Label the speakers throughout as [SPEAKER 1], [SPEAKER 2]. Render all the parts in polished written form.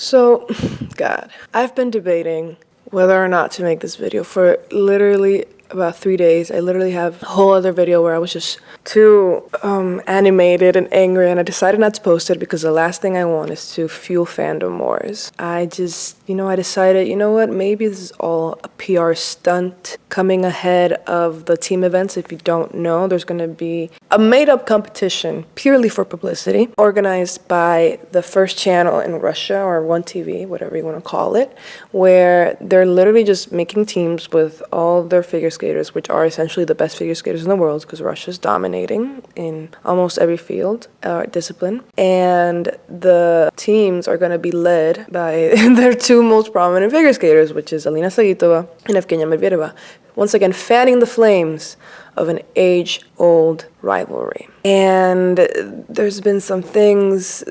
[SPEAKER 1] So, God, I've been debating whether or not to make this video for literally about 3 days. I literally have a whole other video where I was just too animated and angry, and I decided not to post it because the last thing I want is to fuel fandom wars. I decided, you know what, maybe this is all a PR stunt coming ahead of the team events. If you don't know, there's going to be a made-up competition purely for publicity organized by the first channel in Russia, or 1TV, whatever you want to call it, where they're literally just making teams with all their figure skaters, which are essentially the best figure skaters in the world because Russia's dominating in almost every field or discipline. And the teams are going to be led by their two most prominent figure skaters, which is Alina Zagitova and Evgenia Medvedeva. Once again, fanning the flames of an age-old rivalry. And there's been some things,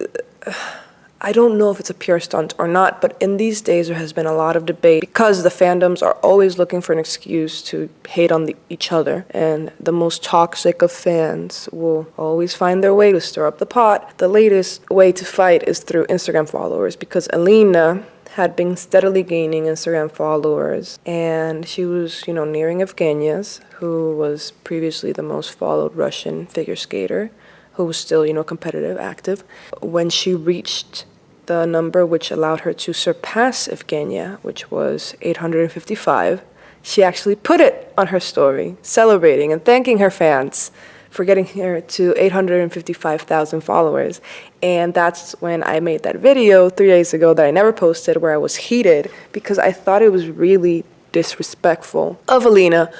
[SPEAKER 1] I don't know if it's a pure stunt or not, but in these days there has been a lot of debate because the fandoms are always looking for an excuse to hate on each other, and the most toxic of fans will always find their way to stir up the pot. The latest way to fight is through Instagram followers, because Alina had been steadily gaining Instagram followers, and she was, nearing Evgenia's, who was previously the most followed Russian figure skater, who was still, competitive, active. When she reached the number which allowed her to surpass Evgenia, which was 855, she actually put it on her story, celebrating and thanking her fans for getting her to 855,000 followers. And that's when I made that video 3 days ago that I never posted, where I was heated because I thought it was really disrespectful of Alina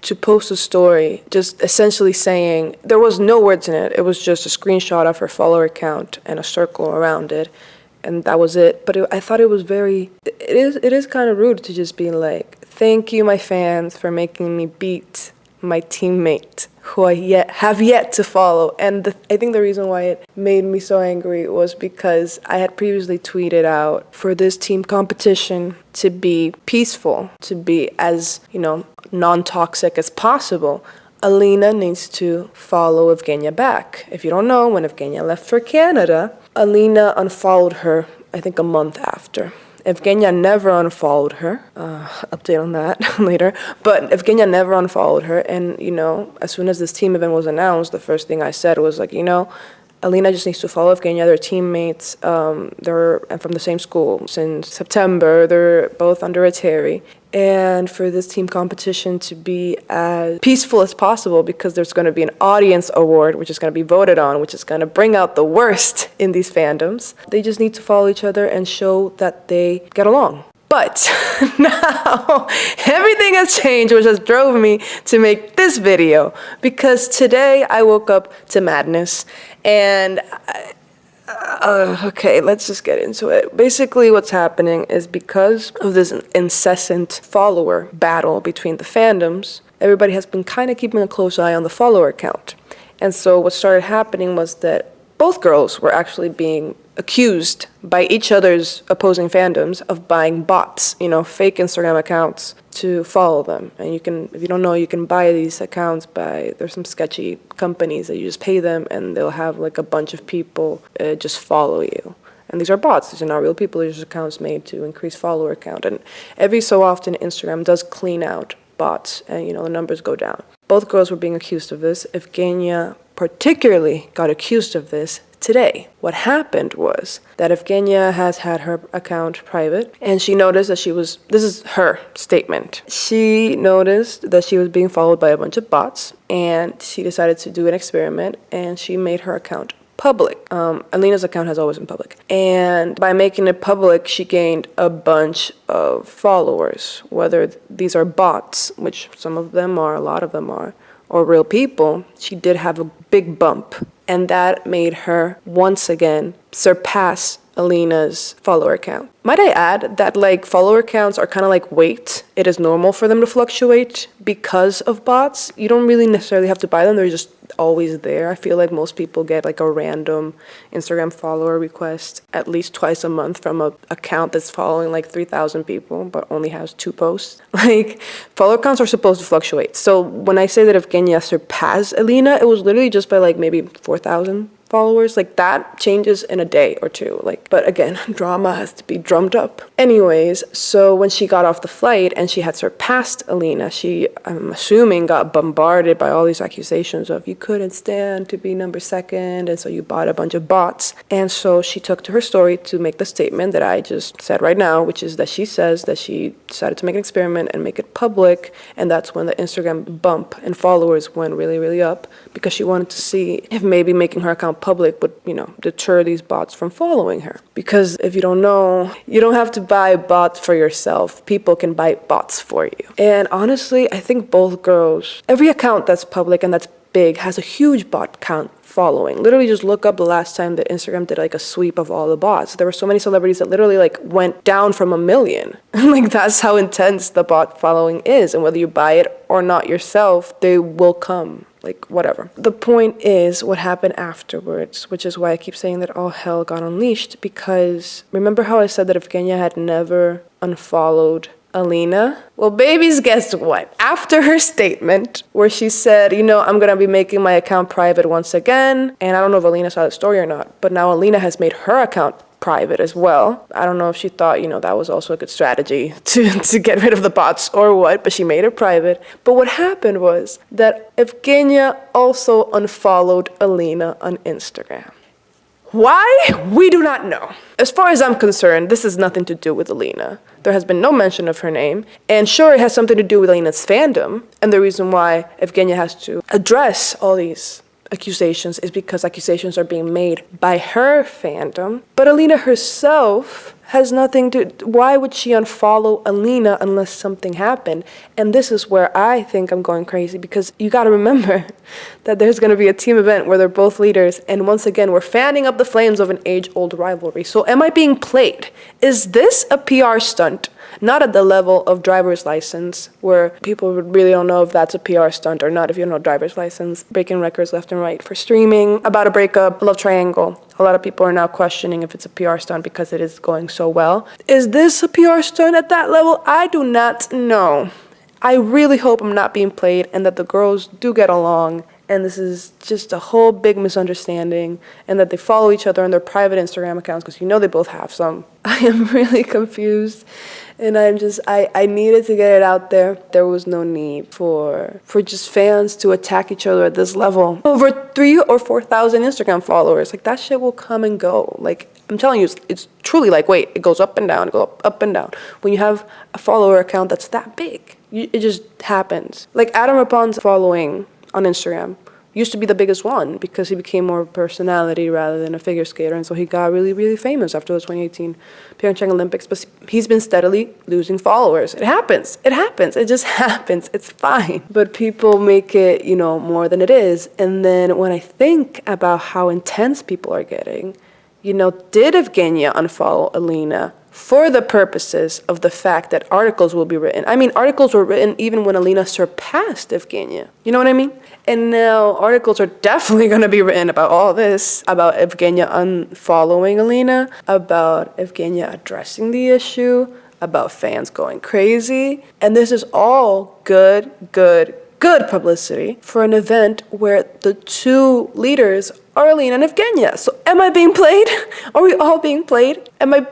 [SPEAKER 1] to post a story just essentially saying, there was no words in it, it was just a screenshot of her follower count and a circle around it, and that was it. But I thought it was it is kind of rude to just be like, thank you, my fans, for making me beat my teammate who I have yet to follow. And I think the reason why it made me so angry was because I had previously tweeted out for this team competition to be peaceful, to be as, non-toxic as possible. Alina needs to follow Evgenia back. If you don't know, when Evgenia left for Canada, Alina unfollowed her, I think, a month after. Evgenia never unfollowed her. Update on that later. But Evgenia never unfollowed her. And, as soon as this team event was announced, the first thing I said was like, Alina just needs to follow Evgenia. They're teammates. They're from the same school since September. They're both under a Terry. And for this team competition to be as peaceful as possible, because there's going to be an audience award, which is going to be voted on, which is going to bring out the worst in these fandoms. They just need to follow each other and show that they get along. But now everything has changed, which has drove me to make this video, because today I woke up to madness. And okay, let's just get into it. Basically, what's happening is because of this incessant follower battle between the fandoms, everybody has been kind of keeping a close eye on the follower count. And so what started happening was that both girls were actually being accused by each other's opposing fandoms of buying bots, fake Instagram accounts to follow them. And if you don't know, you can buy these accounts there's some sketchy companies that you just pay them and they'll have like a bunch of people just follow you. And these are bots, these are not real people, these are accounts made to increase follower count. And every so often Instagram does clean out bots and the numbers go down. Both girls were being accused of this. Evgenia particularly got accused of this today. What happened was that Evgenia has had her account private, and she noticed that this is her statement, she noticed that she was being followed by a bunch of bots, and she decided to do an experiment, and she made her account public. Alina's account has always been public. And by making it public, she gained a bunch of followers, whether these are bots, which some of them are, a lot of them are, or real people. She did have a big bump. And that made her once again surpass Alina's follower count. Might I add that follower counts are kind of like weight. It is normal for them to fluctuate because of bots. You don't really necessarily have to buy them. They're just always there. I feel like most people get a random Instagram follower request at least twice a month from an account that's following 3,000 people but only has 2 posts. Follower counts are supposed to fluctuate. So when I say that Evgenia surpassed Alina, it was literally just by maybe 4,000. followers. Like, that changes in a day or two. Like, but again, drama has to be drummed up. Anyways, so when she got off the flight and she had surpassed Alina, she, I'm assuming, got bombarded by all these accusations of you couldn't stand to be number second, and so you bought a bunch of bots. And so she took to her story to make the statement that I just said right now, which is that she says that she decided to make an experiment and make it public, and that's when the Instagram bump and followers went really, really up, because she wanted to see if maybe making her account public would, you know, deter these bots from following her. Because if you don't know, you don't have to buy bots for yourself. People can buy bots for you. And honestly, I think both girls, every account that's public and that's big has a huge bot count following. Literally just look up the last time that Instagram did like a sweep of all the bots. There were so many celebrities that literally like went down from 1 million. Like, that's how intense the bot following is. And whether you buy it or not yourself, they will come. Like, whatever. The point is what happened afterwards, which is why I keep saying that all hell got unleashed, because remember how I said that Evgenia had never unfollowed Alina? Well, babies, guess what? After her statement where she said, you know, I'm gonna be making my account private once again, and I don't know if Alina saw the story or not, but now Alina has made her account private as well. I don't know if she thought, you know, that was also a good strategy to get rid of the bots or what, but she made it private. But what happened was that Evgenia also unfollowed Alina on Instagram. Why? We do not know. As far as I'm concerned, this has nothing to do with Alina. There has been no mention of her name. And sure, it has something to do with Alina's fandom. And the reason why Evgenia has to address all these accusations is because accusations are being made by her fandom. But Alina herself has nothing to... Why would she unfollow Alina unless something happened? And this is where I think I'm going crazy, because you got to remember that there's going to be a team event where they're both leaders, and once again, we're fanning up the flames of an age-old rivalry. So am I being played? Is this a PR stunt? Not at the level of driver's license, where people really don't know if that's a PR stunt or not if you don't know driver's license, breaking records left and right for streaming, about a breakup, love triangle. A lot of people are now questioning if it's a PR stunt because it is going so well. Is this a PR stunt at that level? I do not know. I really hope I'm not being played and that the girls do get along and this is just a whole big misunderstanding, and that they follow each other on their private Instagram accounts, because you know they both have some. I am really confused, and I needed to get it out there. There was no need for just fans to attack each other at this level. Over 3,000 or 4,000 Instagram followers, like, that shit will come and go. Like, I'm telling you, it's truly like, wait, it goes up and down, it goes up and down. When you have a follower account that's that big, it just happens. Like, Adam Rappon's following on Instagram used to be the biggest one because he became more of a personality rather than a figure skater, and so he got really, really famous after the 2018 Pyeongchang Olympics, but he's been steadily losing followers. It happens, it just happens, it's fine. But people make it, you know, more than it is, and then when I think about how intense people are getting, you know, did Evgenia unfollow Alina for the purposes of the fact that articles will be written? I mean, articles were written even when Alina surpassed Evgenia. You know what I mean? And now articles are definitely going to be written about all this, about Evgenia unfollowing Alina, about Evgenia addressing the issue, about fans going crazy. And this is all good publicity for an event where the two leaders are Alina and Evgenia. So am I being played? Are we all being played? Am I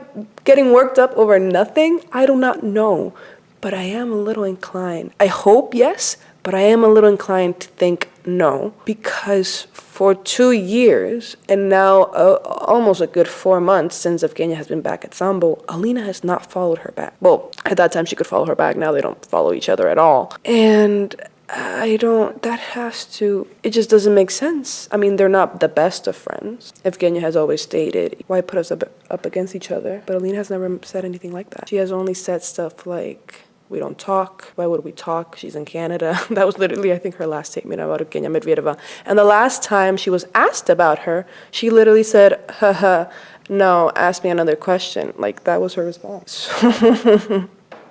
[SPEAKER 1] getting worked up over nothing? I do not know, but I am a little inclined. I hope yes, but I am a little inclined to think no, because for 2 years and now almost a good 4 months since Evgenia has been back at Sambo, Alina has not followed her back. Well, at that time she could follow her back. Now they don't follow each other at all. And it just doesn't make sense. I mean, they're not the best of friends. Evgenia has always stated, why put us up against each other? But Alina has never said anything like that. She has only said stuff like, we don't talk. Why would we talk? She's in Canada. That was literally, I think, her last statement about Evgenia Medvedeva. And the last time she was asked about her, she literally said, haha, no, ask me another question. Like, that was her response.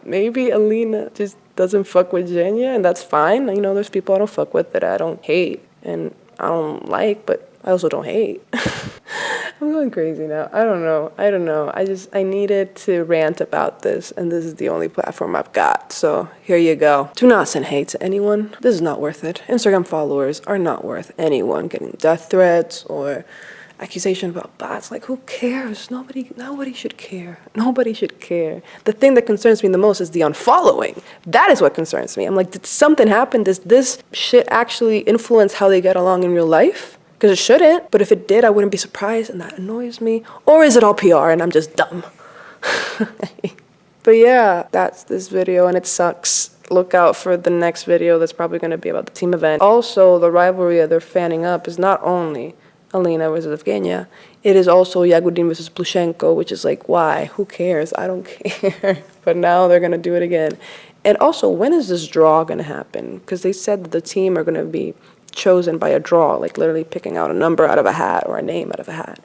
[SPEAKER 1] Maybe Alina just doesn't fuck with Evgenia, and that's fine. You know, there's people I don't fuck with that I don't hate and I don't like, but I also don't hate. I'm going crazy now. I don't know. I needed to rant about this, and this is the only platform I've got. So here you go. Do not send hate to anyone. This is not worth it. Instagram followers are not worth anyone getting death threats or accusation about bots. Like, who cares? Nobody should care. Nobody should care. The thing that concerns me the most is the unfollowing. That is what concerns me. I'm like, did something happen? Does this shit actually influence how they get along in real life? Because it shouldn't. But if it did, I wouldn't be surprised, and that annoys me. Or is it all PR and I'm just dumb? But yeah, that's this video, and it sucks. Look out for the next video that's probably going to be about the team event. Also, the rivalry that they're fanning up is not only Alina versus Evgenia, it is also Yagudin versus Plushenko, which is like, why? Who cares? I don't care. But now they're going to do it again. And also, when is this draw going to happen? Because they said that the team are going to be chosen by a draw, like literally picking out a number out of a hat or a name out of a hat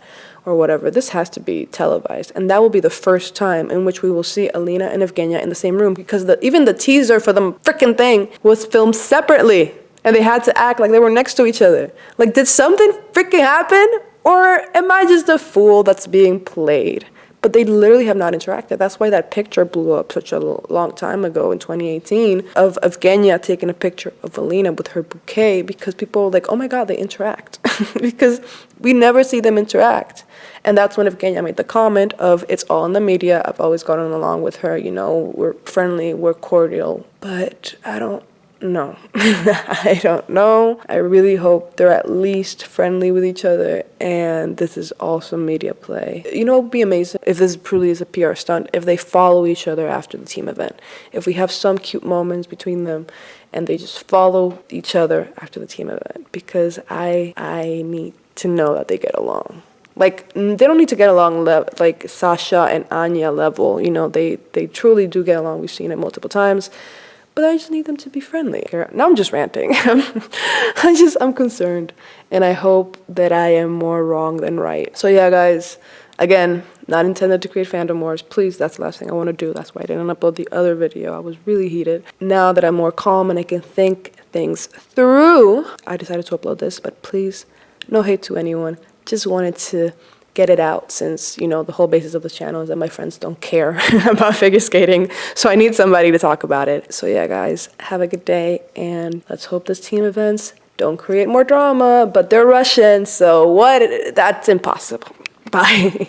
[SPEAKER 1] or whatever. This has to be televised, and that will be the first time in which we will see Alina and Evgenia in the same room, because even the teaser for the freaking thing was filmed separately, and they had to act like they were next to each other. Like, did something freaking happen, or am I just a fool that's being played? But they literally have not interacted. That's why that picture blew up such a long time ago in 2018 of Evgenia taking a picture of Alina with her bouquet, because people were like, oh my God, they interact. Because we never see them interact. And that's when Evgenia made the comment of, it's all in the media. I've always gotten along with her. You know, we're friendly, we're cordial. But I don't know. I don't know. I really hope they're at least friendly with each other, and this is also media play. You know, it would be amazing if this truly is a PR stunt, if they follow each other after the team event. If we have some cute moments between them and they just follow each other after the team event, because I need to know that they get along. Like, they don't need to get along like Sasha and Anya level. You know, they truly do get along. We've seen it multiple times. But I just need them to be friendly. Now I'm just ranting. I'm concerned. And I hope that I am more wrong than right. So yeah, guys, again, not intended to create fandom wars. Please, that's the last thing I want to do. That's why I didn't upload the other video. I was really heated. Now that I'm more calm and I can think things through, I decided to upload this. But please, no hate to anyone. Just wanted to get it out, since, you know, the whole basis of this channel is that my friends don't care about figure skating, so I need somebody to talk about it. So yeah, guys, have a good day, and let's hope this team events don't create more drama. But they're Russian, so what? That's impossible. Bye.